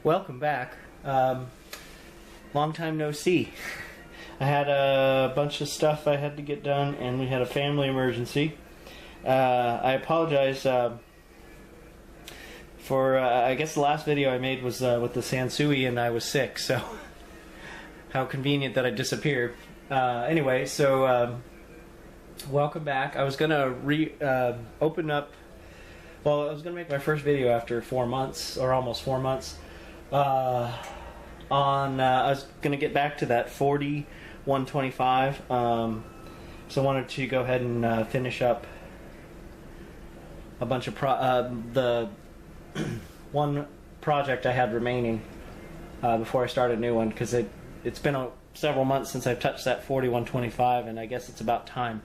Welcome back. Long time no see. I had a bunch of stuff I had to get done, and we had a family emergency. I apologize for, I guess the last video I made was with the Sansui, and I was sick, so how convenient that I disappeared. Anyway, so welcome back. I was going to open up, well, I was going to make my first video after 4 months, or almost 4 months. I was going to get back to that 40-125, so I wanted to go ahead and finish up a bunch of the one project I had remaining before I started a new one, because it's been several months since I've touched that 40-125, and I guess it's about time.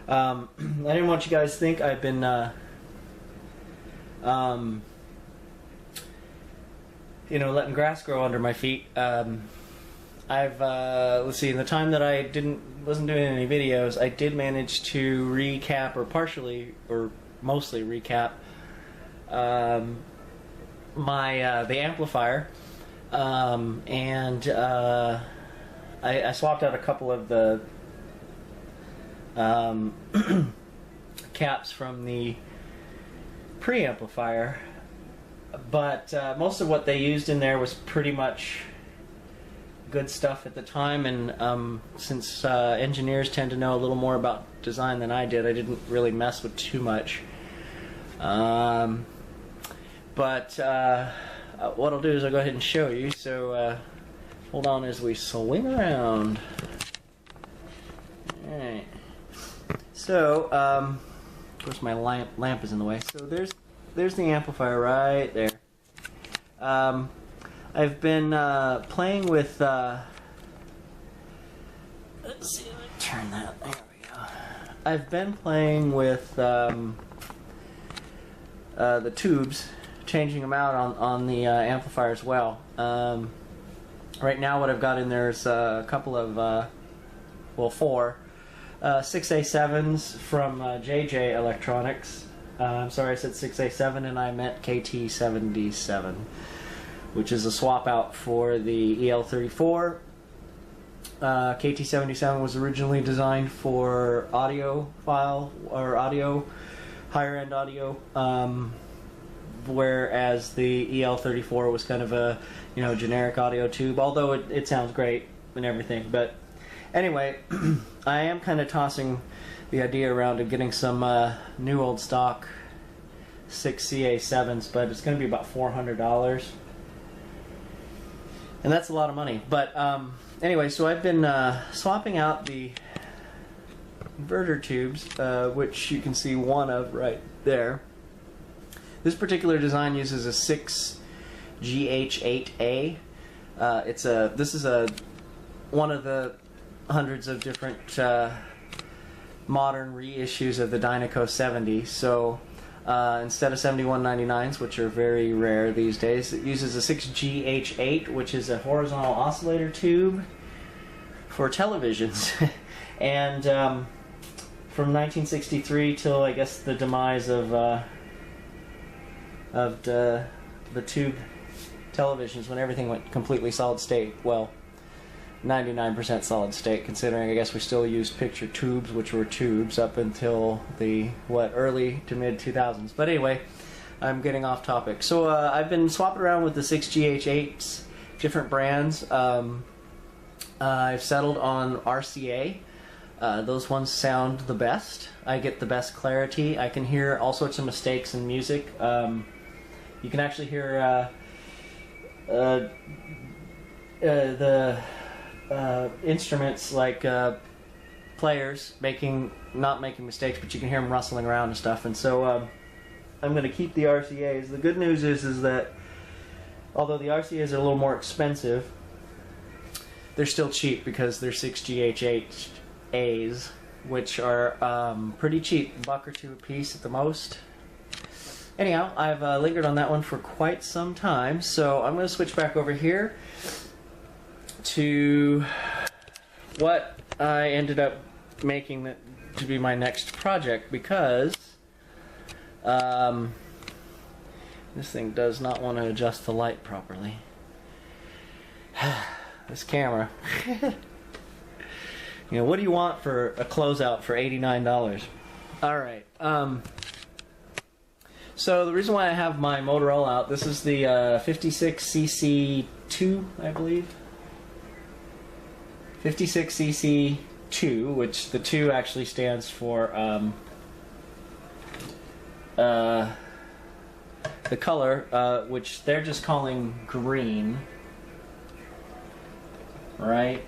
I didn't want you guys to think I've been letting grass grow under my feet. Let's see, in the time that I wasn't doing any videos, I did manage to recap, or partially, or mostly recap, the amplifier, and I swapped out a couple of the caps from the preamplifier. But most of what they used in there was pretty much good stuff at the time, and since engineers tend to know a little more about design than I did, I didn't really mess with too much. But what I'll do is I'll go ahead and show you. So hold on as we swing around. Alright. So, of course my lamp is in the way. So there's the amplifier right there. I've been playing with, let's see, let me turn that, there we go. I've been playing with the tubes, changing them out on the amplifier as well. Right now what I've got in there is a couple of, four 6A7s from JJ Electronics. I'm sorry, I said 6A7 and I meant KT77, which is a swap out for the EL34. KT77 was originally designed for audio file, or audio, higher end audio, whereas the EL34 was kind of a, generic audio tube, although it sounds great and everything. But anyway, I am kind of tossing the idea around of getting some new old stock 6CA7s, but it's going to be about $400, and that's a lot of money. But anyway, so I've been swapping out the inverter tubes, which you can see one of right there. This particular design uses a 6GH8A. This is one of the hundreds of different modern reissues of the Dynaco 70. So instead of 7199s, which are very rare these days, it uses a 6GH8, which is a horizontal oscillator tube for televisions. And from 1963 till, I guess, the demise of the tube televisions, when everything went completely solid state. Well, 99% solid state, considering I guess we still used picture tubes, which were tubes up until the early to mid 2000s. But anyway, I'm getting off topic. So I've been swapping around with the 6GH8s, different brands. I've settled on RCA. Those ones sound the best. I get the best clarity. I can hear all sorts of mistakes in music. You can actually hear the instruments, like players not making mistakes, but you can hear them rustling around and stuff. And so I'm going to keep the RCAs. The good news is that although the RCAs are a little more expensive, they're still cheap because they're 6GH8As, which are pretty cheap, $1 or $2 a piece at the most. Anyhow, I've lingered on that one for quite some time, so I'm going to switch back over here to what I ended up making to be my next project, because this thing does not want to adjust the light properly. This camera. You know, what do you want for a closeout for $89? Alright, so the reason why I have my Motorola out, this is the 56cc2, I believe. 56cc2, which the 2 actually stands for the color, which they're just calling green, right?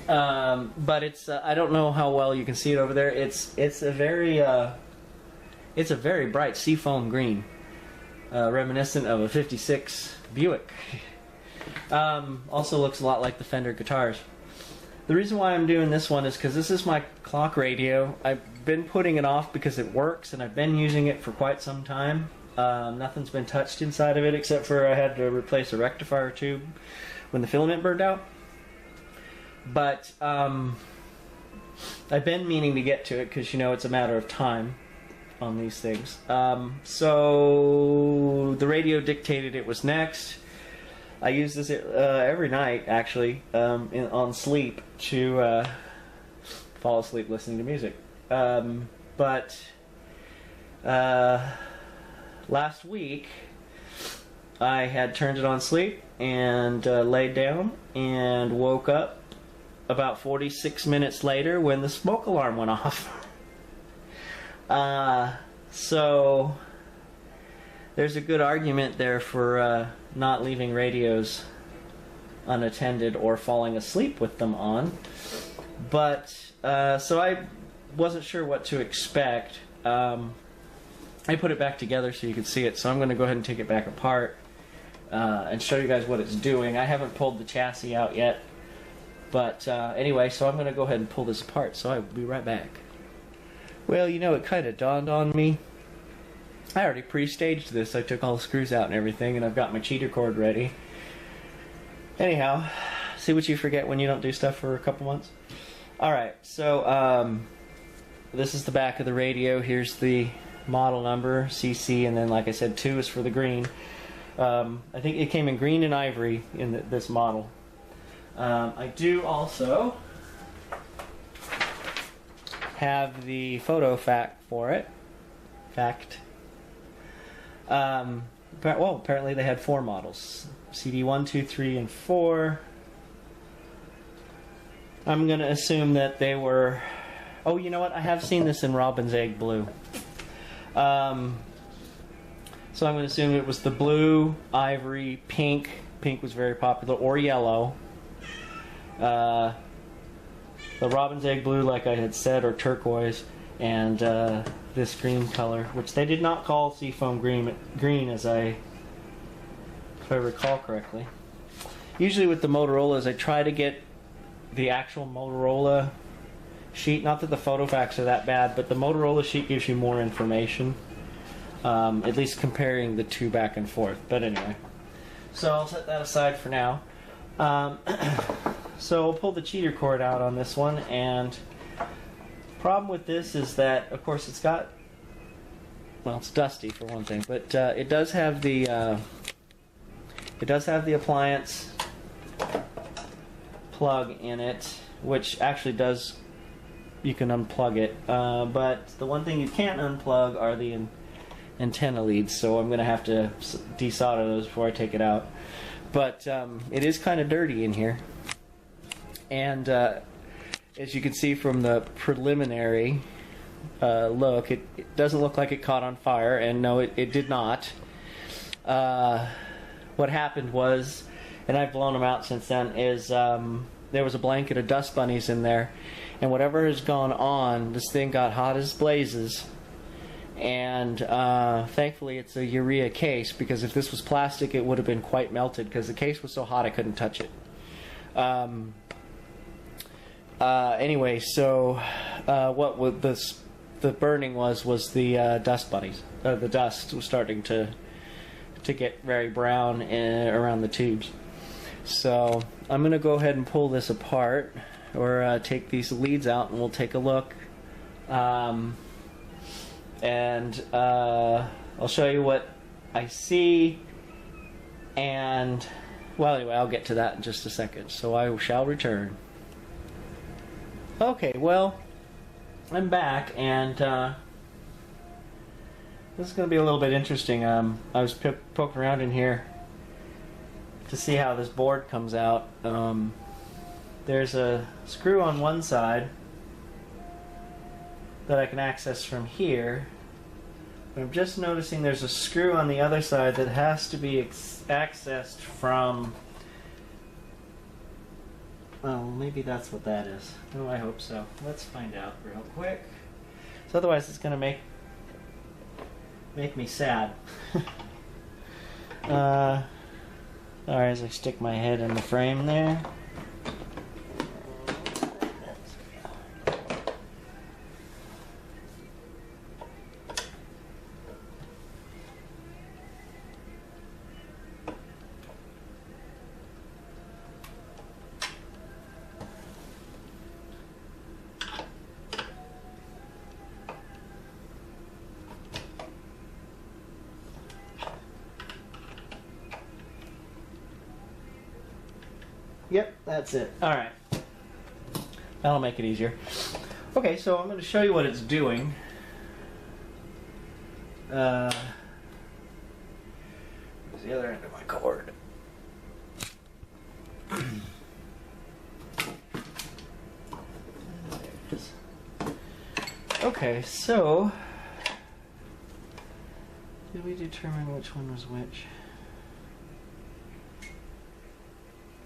But it's I don't know how well you can see it over there. It's a very bright seafoam green, reminiscent of a '56 Buick. Also looks a lot like the Fender guitars. The reason why I'm doing this one is because this is my clock radio. I've been putting it off because it works, and I've been using it for quite some time. Nothing's been touched inside of it except for I had to replace a rectifier tube when the filament burned out. But I've been meaning to get to it because, you know, it's a matter of time on these things. So the radio dictated it was next. I use this every night, actually, on sleep to fall asleep listening to music. But last week, I had turned it on sleep and laid down and woke up about 46 minutes later when the smoke alarm went off. So there's a good argument there for not leaving radios unattended or falling asleep with them on. But so I wasn't sure what to expect. I put it back together so you could see it, so I'm going to go ahead and take it back apart and show you guys what it's doing. I haven't pulled the chassis out yet, but anyway, so I'm going to go ahead and pull this apart, so I will be right back. Well, you know, it kind of dawned on me. I already pre-staged this. I took all the screws out and everything, and I've got my cheater cord ready. Anyhow, see what you forget when you don't do stuff for a couple months? Alright, so this is the back of the radio. Here's the model number, CC, and then, like I said, 2 is for the green. I think it came in green and ivory in this model. I do also have the photo fact for it. Well, apparently they had 4 models. CD 1, 2, 3, and 4. I'm going to assume that they were... Oh, you know what? I have seen this in Robin's Egg Blue. So I'm going to assume it was the blue, ivory, pink. Pink was very popular, or yellow. The Robin's Egg Blue, like I had said, or turquoise, and this green color, which they did not call seafoam green, if I recall correctly. Usually with the Motorola's, I try to get the actual Motorola sheet. Not that the photo facts are that bad, but the Motorola sheet gives you more information, at least comparing the 2 back and forth. But anyway, so I'll set that aside for now. So we'll pull the cheater cord out on this one, and problem with this is that, of course, it's got, well, it's dusty for one thing, but it does have the appliance plug in it, which actually does, you can unplug it, but the one thing you can't unplug are the antenna leads, so I'm going to have to desolder those before I take it out. But it is kind of dirty in here, and as you can see from the preliminary look, it doesn't look like it caught on fire, and no, it did not. What happened was, and I've blown them out since then, is there was a blanket of dust bunnies in there, and whatever has gone on, this thing got hot as blazes. And thankfully it's a urea case, because if this was plastic it would have been quite melted, because the case was so hot I couldn't touch it. Anyway, so what the burning was the dust bunnies. The dust was starting to get very brown around the tubes. So I'm going to go ahead and pull this apart, or take these leads out, and we'll take a look. And I'll show you what I see, and Well, anyway, I'll get to that in just a second. So I shall return. Okay, well, I'm back, and this is going to be a little bit interesting. I was poking around in here to see how this board comes out. There's a screw on one side that I can access from here. But I'm just noticing there's a screw on the other side that has to be accessed from... Oh, maybe that's what that is. Oh, I hope so. Let's find out real quick. So otherwise it's going to make me sad. Alright, as I stick my head in the frame there. Yep, that's it. Alright. That'll make it easier. Okay, so I'm going to show you what it's doing. Where's the other end of my cord? There it is. Okay, so... did we determine which one was which?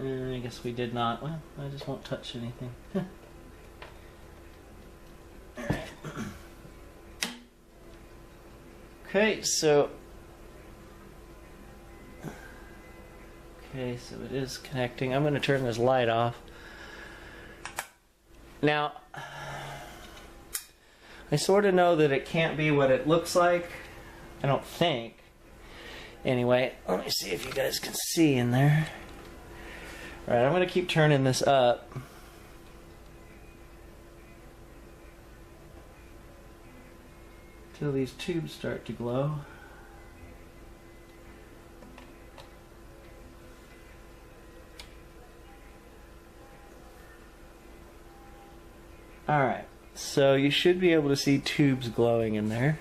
I guess we did not. Well, I just won't touch anything. Alright. Okay, so it is connecting. I'm going to turn this light off. Now, I sort of know that it can't be what it looks like. I don't think. Anyway, let me see if you guys can see in there. Alright, I'm going to keep turning this up. Till these tubes start to glow. Alright, so you should be able to see tubes glowing in there.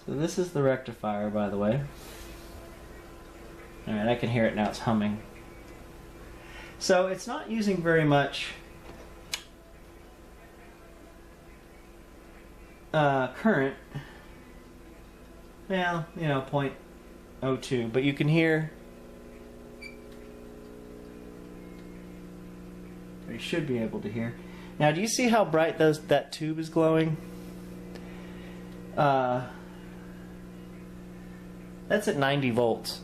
So this is the rectifier, by the way. Alright, I can hear it now, it's humming. So it's not using very much current. Well, you know, 0.02, but you can hear, or you should be able to hear. Now, do you see how bright that tube is glowing? That's at 90 volts.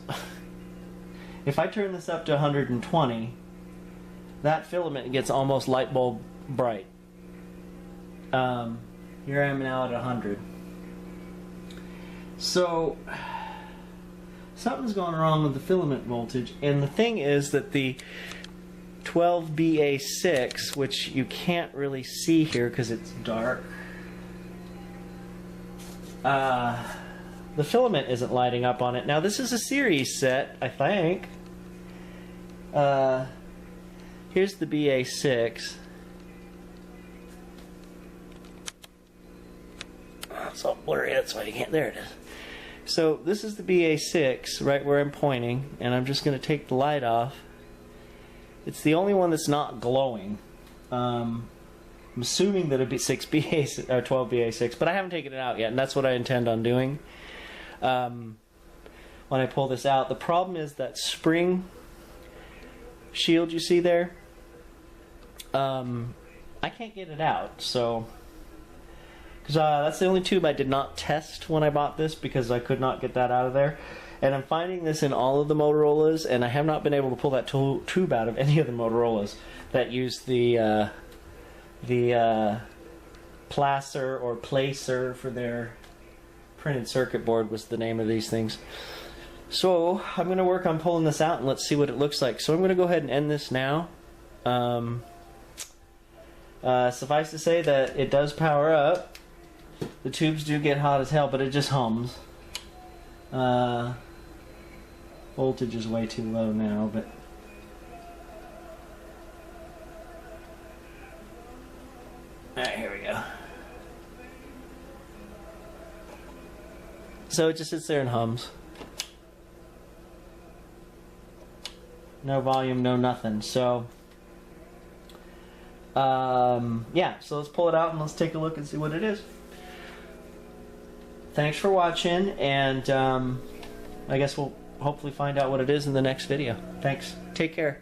If I turn this up to 120, that filament gets almost light bulb bright. Here I am now at 100. So, something's going wrong with the filament voltage, and the thing is that the 12BA6, which you can't really see here because it's dark, the filament isn't lighting up on it. Now this is a series set, I think. Here's the BA6. Oh, it's all blurry, that's why you can't. There it is. So this is the BA6, right where I'm pointing, and I'm just going to take the light off. It's the only one that's not glowing. I'm assuming that it'd be 6BA or 12BA6, but I haven't taken it out yet, and that's what I intend on doing. When I pull this out, the problem is that spring shield you see there. I can't get it out, so because that's the only tube I did not test when I bought this, because I could not get that out of there. And I'm finding this in all of the Motorolas, and I have not been able to pull that tube out of any of the Motorolas that use the placer or placer for their printed circuit board was the name of these things. So I'm going to work on pulling this out and let's see what it looks like. So I'm going to go ahead and end this now. Suffice to say that it does power up. The tubes do get hot as hell, but it just hums. Voltage is way too low now, but... Alright, here we go. So it just sits there and hums. No volume, no nothing. So, yeah, so let's pull it out and let's take a look and see what it is. Thanks for watching, and I guess we'll hopefully find out what it is in the next video. Thanks. Take care.